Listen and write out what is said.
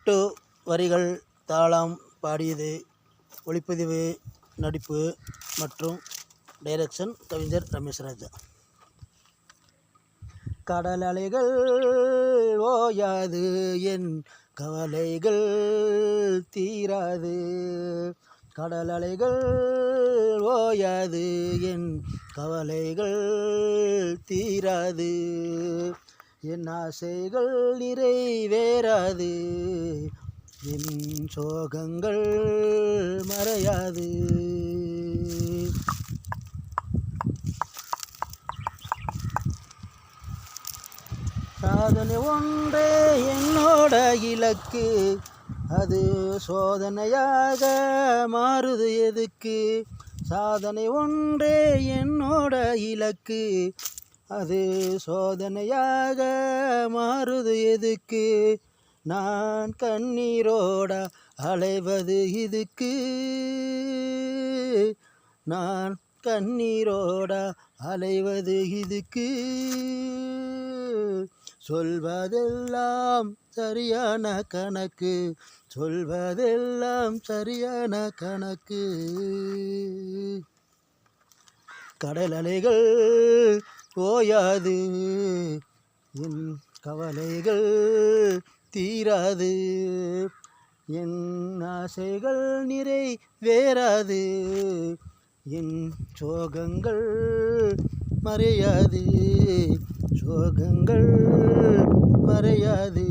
பாட்டு வரிகள் தாளம் பாடியது ஒளிப்பதிவு நடிப்பு மற்றும் டைரக்ஷன் கவிஞர் ரமேஷ் ராஜா. கடல் அலைகள் ஓயாது என் கவலைகள் தீராது, கடல் அலைகள் ஓயாது என் கவலைகள் தீராது, என் ஆசைகள் நிறைவேறாது, என் சோகங்கள் மறையாது. சாதனை ஒன்றே என்னோட இலக்கு, அது சோதனையாக மாறுது எதுக்கு. சாதனை ஒன்றே என்னோட இலக்கு, அது சோதனையாக மாறுது எதுக்கு. நான் கண்ணீரோட அலைவது இதுக்கு, நான் கண்ணீரோட அலைவது இதுக்கு. சொல்வதெல்லாம் சரியான கணக்கு, சொல்வதெல்லாம் சரியான கணக்கு. கடல் அலைகள் ஓயாது என் கவலைகள் தீராது, என் ஆசைகள் நிறைவேறாது, என் சோகங்கள் மறையாது, சோகங்கள் மறையாது.